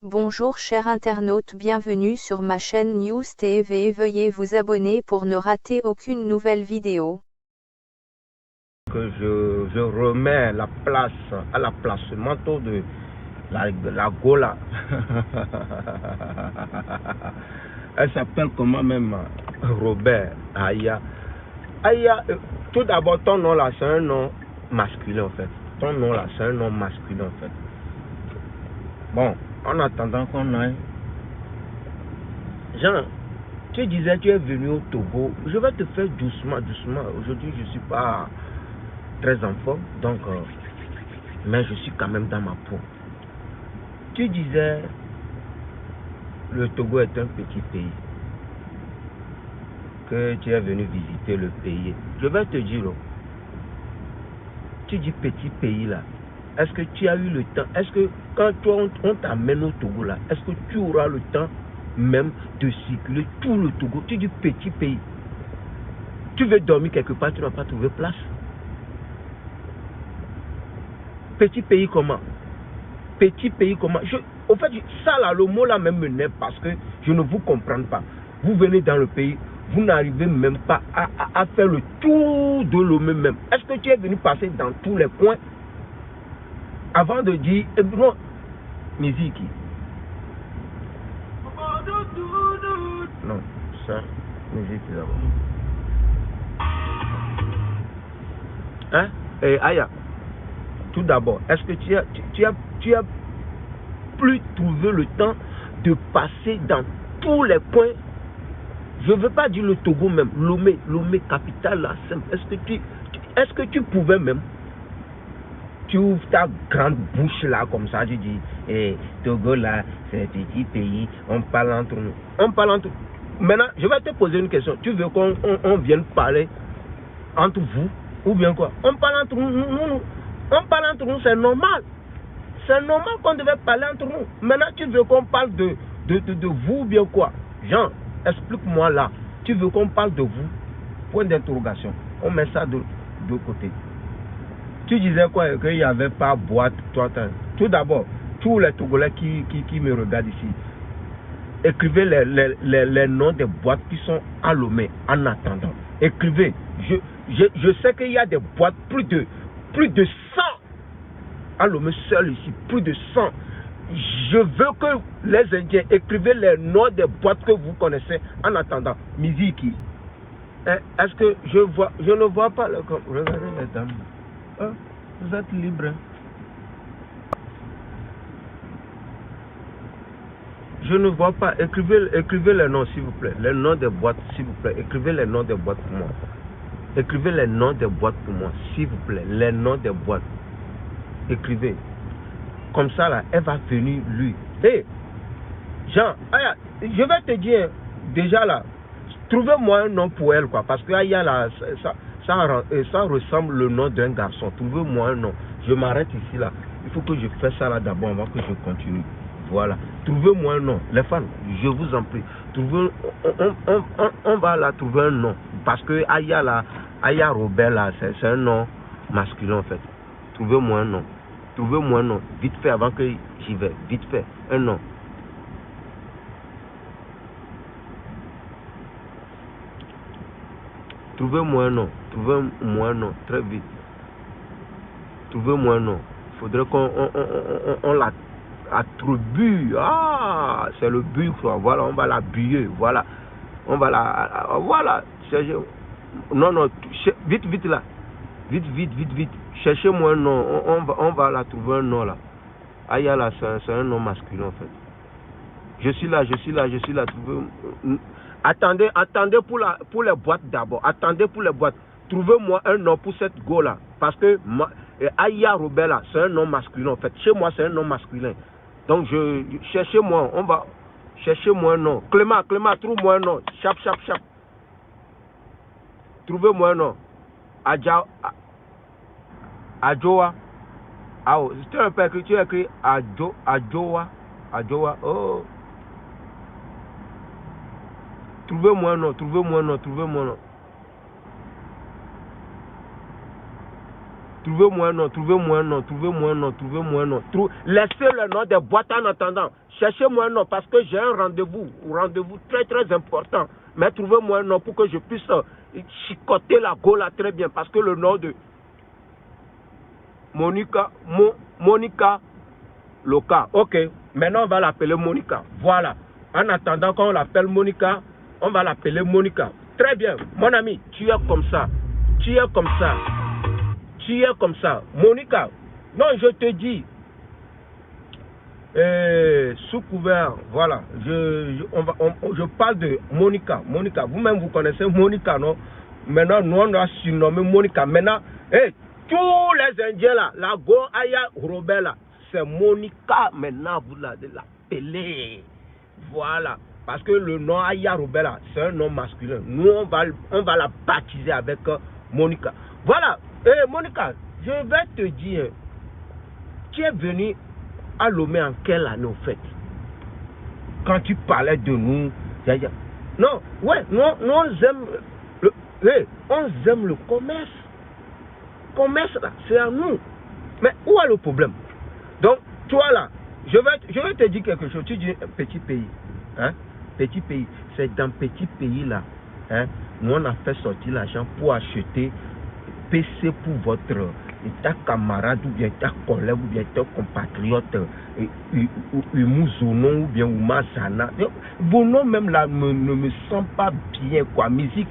Bonjour chers internautes, bienvenue sur ma chaîne News TV. Veuillez vous abonner pour ne rater aucune nouvelle vidéo. Que je remets la place à la placement de la Gola. Elle s'appelle comment même? Robert Aya. Aya, tout d'abord, ton nom là, c'est un nom masculin en fait. Ton nom là, c'est un nom masculin en fait. Bon, en attendant qu'on aille. Jean, tu disais tu es venu au Togo. Je vais te faire doucement. Aujourd'hui, je ne suis pas très en forme, donc, mais je suis quand même dans ma peau. Tu disais, le Togo est un petit pays, que tu es venu visiter le pays. Je vais te dire, tu dis petit pays là, est-ce que tu as eu le temps, est-ce que quand on t'amène au Togo là, est-ce que tu auras le temps même de circuler tout le Togo? Tu dis petit pays, tu veux dormir quelque part, tu n'as pas trouvé place. Petit pays comment? Petit pays comment? Au fait, ça là, le mot là même me naît parce que je ne vous comprends pas. Vous venez dans le pays, vous n'arrivez même pas à faire le tour de Lomé même. Est-ce que tu es venu passer dans tous les coins avant de dire, non, musique? Non, ça, musique d'abord. Hein? Et Aya, tout d'abord, est-ce que tu as plus trouvé le temps de passer dans tous les coins? Je ne veux pas dire le Togo même, Lomé capitale là, est-ce que tu pouvais même, tu ouvres ta grande bouche là comme ça, tu dis, Togo là, c'est un petit pays, on parle entre nous. On parle entre nous. Maintenant, je vais te poser une question. Tu veux qu'on vienne parler entre vous ou bien quoi? On parle entre nous, on parle entre nous, c'est normal. C'est normal qu'on devait parler entre nous. Maintenant, tu veux qu'on parle de vous ou bien quoi? Jean, explique-moi là. Tu veux qu'on parle de vous? Point d'interrogation. On met ça de côté. Tu disais quoi? Qu'il n'y avait pas boîte. Tout d'abord, tous les Togolais qui me regardent ici, écrivez les noms des boîtes qui sont à Lomé en attendant. Écrivez. Je sais qu'il y a des boîtes, plus de 100 à Lomé seul ici, plus de 100. Je veux que les Indiens écrivez les noms des boîtes que vous connaissez en attendant. Miziki. Est-ce que je ne vois pas le... Regardez les dames. Vous êtes libres. Je ne vois pas. Écrivez les noms s'il vous plaît. Les noms des boîtes s'il vous plaît. Écrivez les noms des boîtes pour moi. Écrivez les noms des boîtes pour moi s'il vous plaît. Les noms des boîtes. Écrivez. Comme ça là, elle va venir lui. Hé, Jean, je vais te dire déjà là, trouvez-moi un nom pour elle quoi, parce que Aya là, ça ressemble le nom d'un garçon. Trouvez-moi un nom. Je m'arrête ici là. Il faut que je fasse ça là d'abord avant que je continue. Voilà. Trouvez-moi un nom. Les femmes, je vous en prie. On va là trouver un nom. Parce que Aya là, Aya Robert là, c'est un nom masculin en fait. Trouvez-moi un nom. Trouvez-moi un nom. Vite fait avant que j'y vais. Vite fait. Un nom. Trouvez-moi un nom. Trouvez-moi un nom. Très vite. Trouvez-moi un nom. Il faudrait qu'on l'attribue. Ah, c'est le but quoi. Voilà, on va la buer. Voilà. On va la... Voilà. Non. Vite là. Vite. Cherchez-moi un nom. On va la trouver un nom là. Aya là, c'est un nom masculin en fait. Je suis là. Attendez pour les boîtes d'abord. Attendez pour les boîtes. Trouvez-moi un nom pour cette go là. Parce que Aya Robert là, c'est un nom masculin en fait. Chez moi, c'est un nom masculin. Donc cherchez-moi. On va... Cherchez-moi un nom. Clément, trouve-moi un nom. Chap. Trouvez-moi un nom. Adjoa. Ah, tu as écrit Adjoa. Oh. Trouvez-moi un nom. Trouvez-moi un nom. Laissez le nom des boîtes en attendant. cherchez-moi un nom parce que j'ai un rendez-vous très très important. Mais trouvez-moi un nom pour que je puisse chicoter la go là très bien. Parce que le nom de Monica Loca. Ok, maintenant on va l'appeler Monica. Voilà. En attendant qu'on l'appelle Monica, on va l'appeler Monica. Très bien, mon ami, tu es comme ça. Tu es comme ça. Tu es comme ça. Monica, non, je te dis. Sous couvert, voilà. Je parle de Monica. Monica, vous-même vous connaissez Monica, non? Maintenant, nous on a surnommé Monica. Maintenant, tous les Indiens là, la Go Aya Robert là, c'est Monica. Maintenant, vous l'appelez. Voilà. Parce que le nom Aya Robert là, c'est un nom masculin. Nous, on va la baptiser avec Monica. Voilà. Monica, je vais te dire, tu es venu à Lomé en quelle année au fait? Quand tu parlais de nous, non, ouais, nous on aime le commerce. Commerce là, c'est à nous. Mais où est le problème? Donc, toi là, je vais te dire quelque chose. Tu dis un petit pays, hein? Petit pays, c'est dans petit pays là, hein? Nous on a fait sortir l'argent pour acheter PC pour votre ta camarade ou bien ta collègue ou bien ta compatriote Mouzonon ou bien Oumazana. Vos noms même là ne me sent pas bien quoi, musique.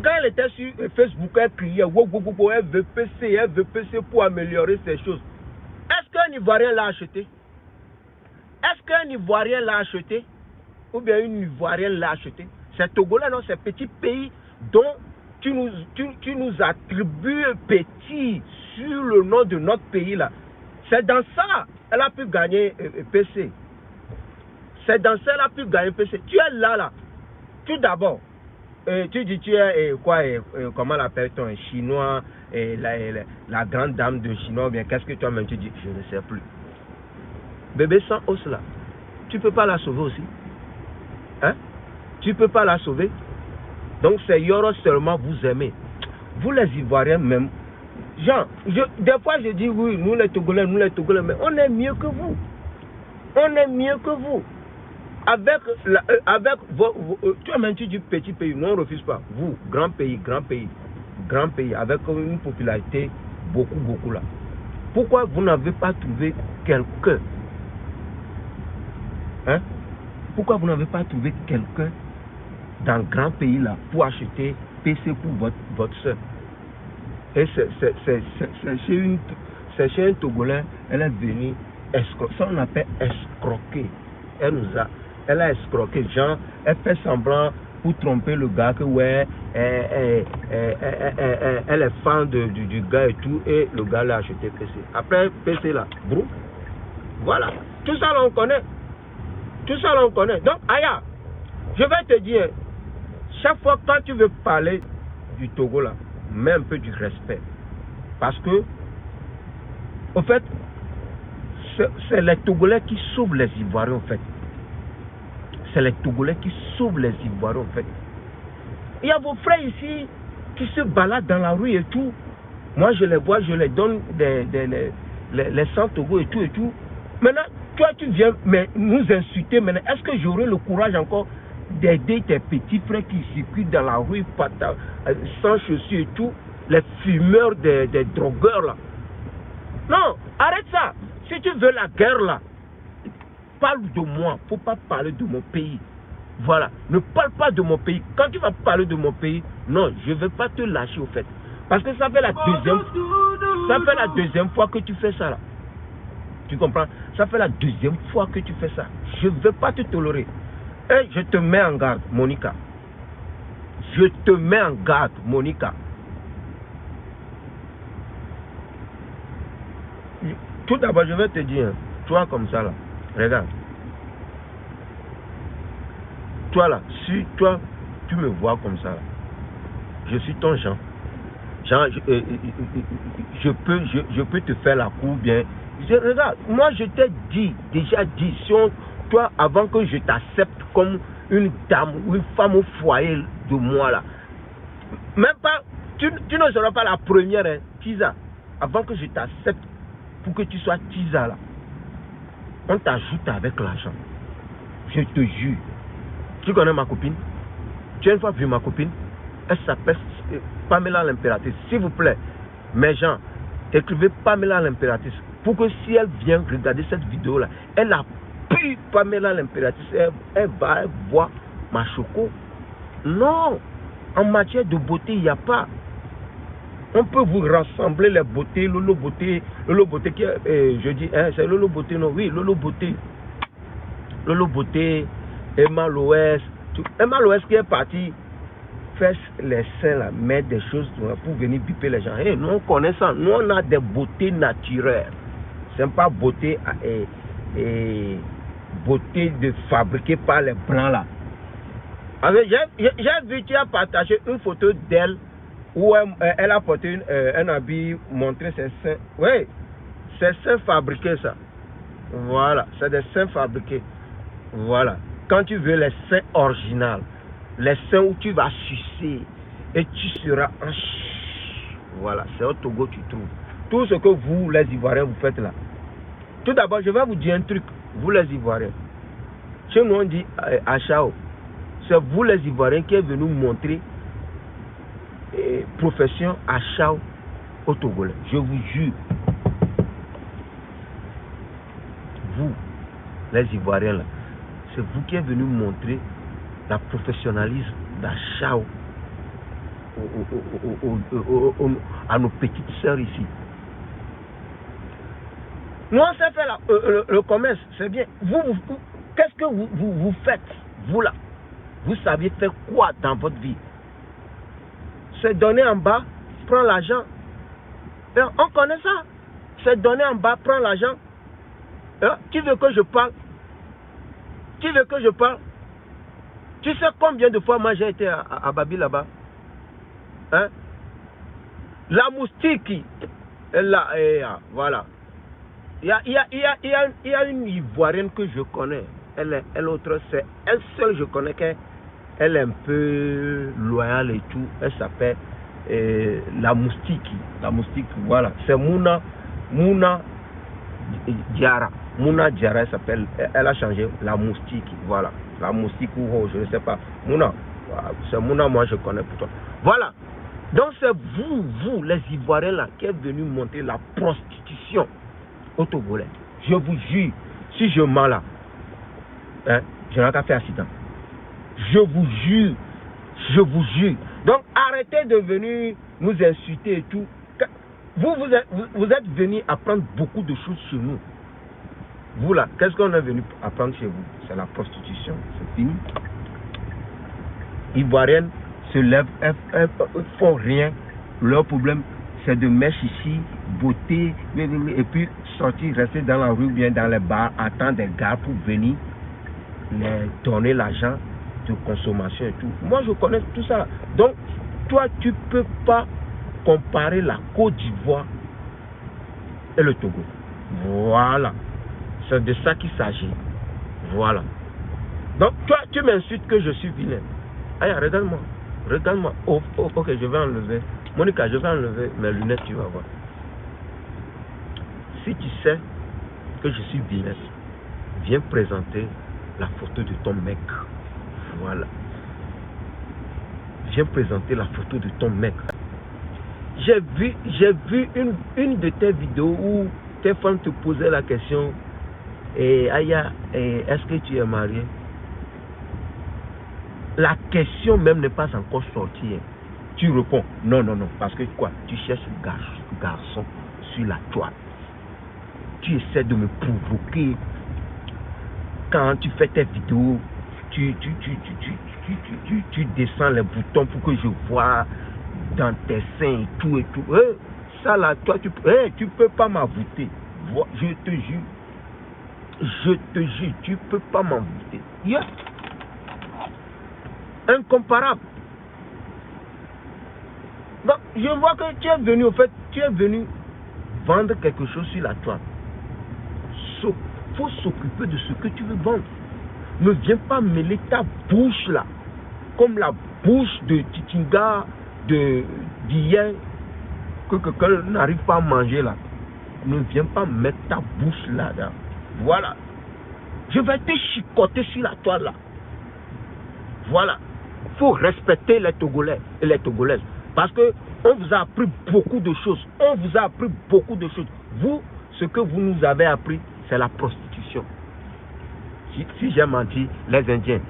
Quand elle était sur Facebook, elle criait, elle veut PC pour améliorer ces choses. Est-ce qu'un Ivoirien l'a acheté? Est-ce qu'un Ivoirien l'a acheté? Ou bien une Ivoirienne l'a acheté? C'est Togolais, non? C'est petit pays dont tu nous attribues petit sur le nom de notre pays là. C'est dans ça elle a pu gagner PC. C'est dans ça elle a pu gagner PC. Tu es là. Tout d'abord, tu dis tu es quoi? Comment l'appelle-t-on? Un Chinois, la grande dame de Chinois, ou bien qu'est-ce que toi-même tu dis? Je ne sais plus. Bébé sans os là, tu peux pas la sauver aussi, hein? Tu peux pas la sauver. Donc c'est Yoro seulement vous aimez. Vous les Ivoiriens même, genre, des fois je dis oui, nous les Togolais, mais on est mieux que vous. On est mieux que vous. Avec toi-même tu dis petit pays, nous on refuse pas. Vous, grand pays, avec une popularité beaucoup là. Pourquoi vous n'avez pas trouvé quelqu'un? Hein? Pourquoi vous n'avez pas trouvé quelqu'un dans le grand pays là pour acheter PC pour votre soeur? Et c'est chez un Togolais, elle est venue escroquer. Ça on appelle escroquer. Elle a escroqué, genre, elle fait semblant pour tromper le gars que ouais, elle est fan du gars et tout, et le gars l'a acheté PC. Après PC là, bro, voilà, tout ça là on connaît. Donc Aya, je vais te dire, chaque fois quand tu veux parler du Togo là, mets un peu du respect. Parce que, au fait, c'est les Togolais qui sauvent les Ivoiriens en fait. C'est les Togolais qui sauvent les Ivoiriens en fait. Il y a vos frères ici qui se baladent dans la rue et tout. Moi je les vois, je les donne les 100 Togo et tout. Maintenant, toi tu viens nous insulter maintenant. Est-ce que j'aurai le courage encore d'aider tes petits frères qui circulent dans la rue sans chaussures et tout, les fumeurs, des drogueurs là? Non, arrête ça. Si tu veux la guerre là, parle de moi, faut pas parler de mon pays. Voilà, ne parle pas de mon pays. Quand tu vas parler de mon pays, non, je ne vais pas te lâcher au fait. Parce que ça fait la deuxième fois que tu fais ça là. Tu comprends? Ça fait la deuxième fois que tu fais ça. Je ne vais pas te tolérer. Et je te mets en garde, Monica. Je te mets en garde, Monica. Tout d'abord, je vais te dire, toi comme ça là, regarde. Toi là, si toi, tu me vois comme ça là, je suis ton Jean. Jean, je peux te faire la cour bien. Regarde, moi je t'ai déjà dit, toi avant que je t'accepte comme une dame ou une femme au foyer de moi là, Même pas, tu ne seras pas la première, hein, Tisa. Avant que je t'accepte pour que tu sois Tisa là, on t'ajoute avec l'argent. Je te jure. Tu connais ma copine? Tu as une fois vu ma copine? Elle s'appelle Pamela l'impératrice. S'il vous plaît, mes gens, écrivez Pamela l'impératrice pour que si elle vient regarder cette vidéo là, elle appuie Pamela l'impératrice, elle va voir ma choco. Non, en matière de beauté, il n'y a pas. On peut vous rassembler les beautés, Lolo Beauté qui est, je dis, hein, c'est Lolo Beauté, non, oui, Lolo Beauté, Emma Loès, Emma Loès qui est partie faire les seins là, mettre des choses pour venir biper les gens. Hey, nous on connaît ça, nous on a des beautés naturelles, c'est pas beauté beauté de fabriquée par les blancs là. J'ai vu, tu as partagé une photo d'elle où elle a porté un habit, montré ses seins. Oui, c'est seins fabriqués ça. Voilà, c'est des seins fabriqués. Voilà. Quand tu veux les seins originaux, les seins où tu vas sucer et tu seras en voilà, c'est au Togo tu trouves. Tout ce que vous, les Ivoiriens, vous faites là. Tout d'abord, je vais vous dire un truc, vous les Ivoiriens. Chez nous on dit Achao. C'est vous les Ivoiriens qui êtes venus montrer profession Achao au Togolais. Je vous jure. Vous, les Ivoiriens là, c'est vous qui êtes venus montrer la professionnalisme d'Achao à nos petites sœurs ici. Nous on sait faire le commerce, c'est bien. Qu'est-ce que vous faites, vous là? Vous saviez faire quoi dans votre vie? C'est donner en bas, prendre l'argent. On connaît ça. C'est donner en bas, prendre l'argent. Tu veux que je parle? Tu veux que je parle? Tu sais combien de fois moi j'ai été à Babi là-bas? Hein? La moustique, voilà. Il y a une Ivoirienne que je connais. Elle autre, c'est elle seule, je connais qu'elle est un peu loyale et tout. Elle s'appelle la moustique. La moustique, voilà. C'est Mouna Diara. Mouna Diara, elle s'appelle. Elle a changé la moustique. Voilà. La moustique ou je ne sais pas. Mouna. C'est Mouna, moi je connais pour toi. Voilà. Donc c'est vous, les Ivoiriens là, qui êtes venus montrer la prostitution au Togolais. Je vous jure, si je mens là, hein, je n'ai qu'à faire accident. Je vous jure. Donc arrêtez de venir nous insulter et tout. Vous êtes venus apprendre beaucoup de choses chez nous. Vous là, qu'est-ce qu'on est venu apprendre chez vous? C'est la prostitution, c'est fini. Ivoiriennes se lèvent, elles font rien. Leur problème, c'est de mettre ici, beauté, et puis sortir, rester dans la rue, bien dans les bars, attendre des gars pour venir les donner l'argent de consommation et tout. Moi, je connais tout ça. Donc, toi, tu peux pas comparer la Côte d'Ivoire et le Togo. Voilà. C'est de ça qu'il s'agit. Voilà. Donc, toi, tu m'insultes que je suis vilain. Aïe, regarde-moi. Regarde-moi. Oh, ok, je vais enlever. Monica, je vais enlever mes lunettes, tu vas voir. Si tu sais que je suis vilain, viens présenter la photo de ton mec. Voilà. Viens présenter la photo de ton mec. J'ai vu une de tes vidéos où tes femmes te posaient la question, Aya, est-ce que tu es marié? La question même n'est pas encore sortie. Tu réponds, non, parce que quoi? Tu cherches un garçon sur la toile. Tu essaies de me provoquer. Quand tu fais tes vidéos, tu descends les boutons pour que je vois dans tes seins et tout. Ça là, toi, tu peux pas m'avouer. Je te jure, tu peux pas m'avouer. Yeah. Incomparable. Donc, je vois que tu es venu vendre quelque chose sur la toile. Il faut s'occuper de ce que tu veux vendre. Ne viens pas mêler ta bouche là, comme la bouche de Titinga, d'hier que quelqu'un n'arrive pas à manger là, ne viens pas mettre ta bouche là-dedans. Voilà. Je vais te chicoter sur la toile là. Voilà. Il faut respecter les Togolais et les Togolaises. Parce que on vous a appris beaucoup de choses. On vous a appris beaucoup de choses. Vous, ce que vous nous avez appris, c'est la prostitution. Si j'ai menti, les Indiens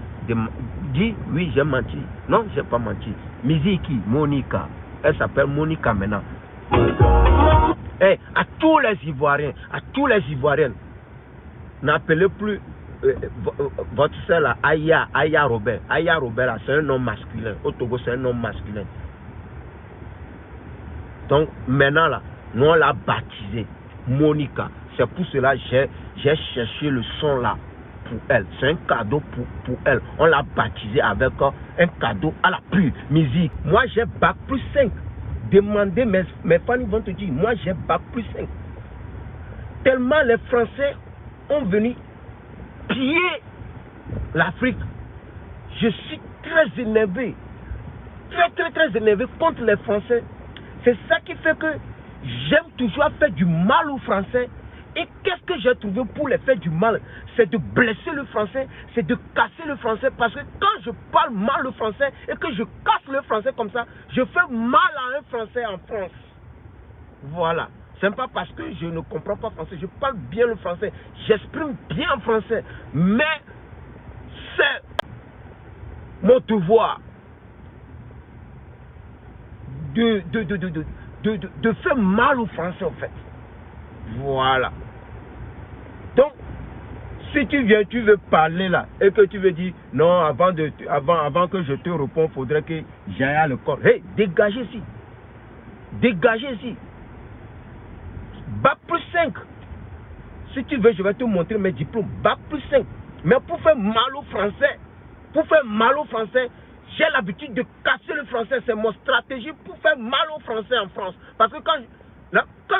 disent oui, j'ai menti. Non, j'ai pas menti. Miziki, Monica. Elle s'appelle Monica maintenant. Et à tous les Ivoiriens, à tous les Ivoiriennes, n'appelez plus votre soeur là, Aya Robert. Aya Robert, c'est un nom masculin. Au Togo, c'est un nom masculin. Donc maintenant là, nous on l'a baptisé Monica. C'est pour cela que j'ai cherché le son là pour elle. C'est un cadeau pour elle. On l'a baptisé avec un cadeau à la pure musique. Moi j'ai bac plus 5. Demandez, mes fans vont te dire, moi j'ai bac plus 5. Tellement les Français ont venu piller l'Afrique. Je suis très énervé. Très énervé contre les Français. C'est ça qui fait que j'aime toujours faire du mal aux Français. Et qu'est-ce que j'ai trouvé pour les faire du mal? C'est de blesser le français, c'est de casser le français. Parce que quand je parle mal le français et que je casse le français comme ça, je fais mal à un français en France. Voilà. C'est pas parce que je ne comprends pas français, je parle bien le français, j'exprime bien en français. Mais c'est mon devoir de faire mal aux Français en fait. Voilà. Donc, si tu viens, tu veux parler là, et que tu veux dire, non, avant que je te réponde, il faudrait que j'aille à l'école. Hey, dégagez ici. Dégagez ici. Bac plus 5. Si tu veux, je vais te montrer mes diplômes. Bac plus 5. Mais pour faire mal aux Français, j'ai l'habitude de casser le français. C'est mon stratégie pour faire mal aux Français en France. Parce que quand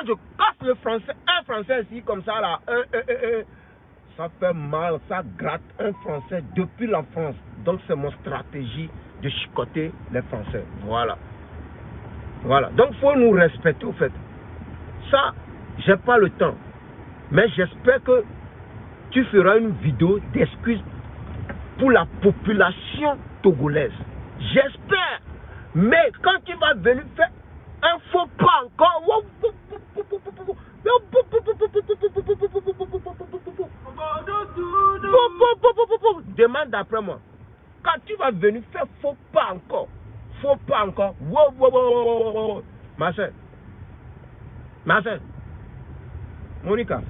je casse le français, un français ici comme ça là, ça fait mal, ça gratte un français depuis l'enfance. Donc c'est mon stratégie de chicoter les Français. Voilà. Voilà. Donc il faut nous respecter au fait. Ça, j'ai pas le temps. Mais j'espère que tu feras une vidéo d'excuses pour la population togolaise. J'espère. Mais quand tu vas venir faire un faux pas encore, demande d'après moi. Quand tu vas venir faire faux pas encore, ma soeur, Monica,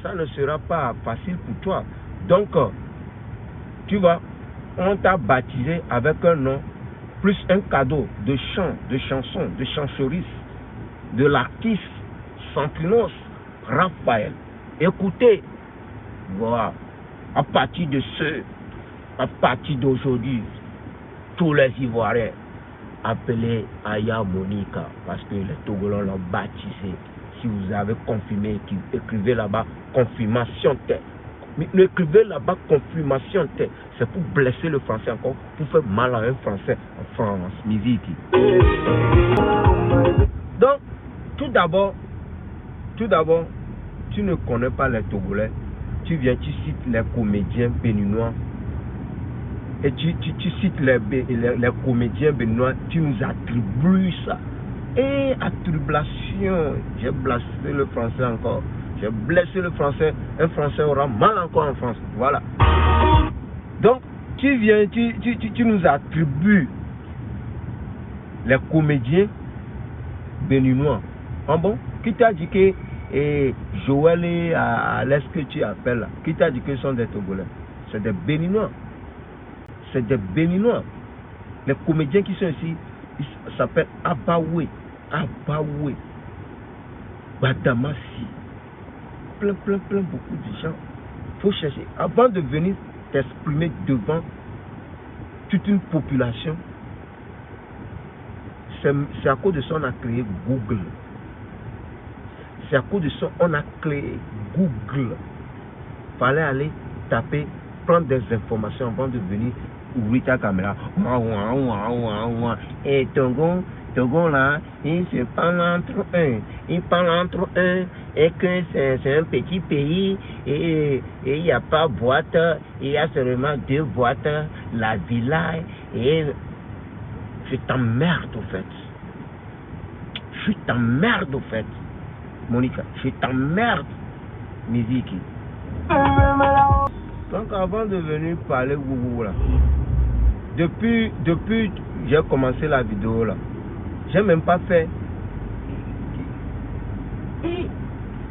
ça ne sera pas facile pour toi. Donc, tu vois, on t'a baptisé avec un nom, plus un cadeau de chant, de chanson, de chancerise, de l'artiste Santinos Raphaël. Écoutez, voilà, à partir d'aujourd'hui, tous les Ivoiriens appelez Aya Monica, parce que les Togolais l'ont baptisé. Si vous avez confirmé, écrivez là-bas confirmation terre. Mais écrivez là-bas confirmation terre. C'est pour blesser le français encore, pour faire mal à un français en France. Musique. Donc, tout d'abord, tu ne connais pas les Togolais. Tu viens, tu cites les comédiens béninois. Et tu cites les comédiens béninois, tu nous attribues ça. Et attribution, j'ai blessé le français encore. J'ai blessé le français, un français aura mal encore en France. Voilà. Donc, tu viens, tu nous attribues les comédiens béninois. Ah bon? Qui t'a dit que Joël et Alès que tu appelles là, qui t'a dit que ce sont des Togolais? C'est des Béninois. C'est des Béninois. Les comédiens qui sont ici, ils s'appellent Abaoué, Badamassi. Plein, beaucoup de gens. Il faut chercher. Avant de venir t'exprimer devant toute une population, c'est à cause de ça qu'on a créé Google. C'est à cause de ça qu'on a créé Google. Il fallait aller taper, prendre des informations avant de venir ouvrir ta caméra. Et Togo là, il se parle entre eux. Ils parlent entre eux et que c'est un petit pays et il n'y a pas boîte, il y a seulement 2 boîtes, la villa et je t'emmerde au fait. Je t'emmerde au fait. Monica, je t'emmerde. Musique. Donc avant de venir parler là, depuis j'ai commencé la vidéo là, j'ai même pas fait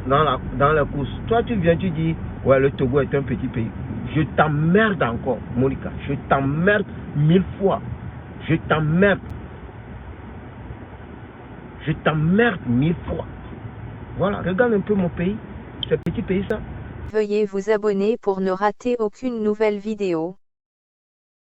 dans la course. Toi tu viens, tu dis ouais le Togo est un petit pays. Je t'emmerde encore, Monica. Je t'emmerde 1000 fois. Je t'emmerde. Je t'emmerde 1000 fois. Voilà, regarde un peu mon pays. C'est petit pays ça. Veuillez vous abonner pour ne rater aucune nouvelle vidéo.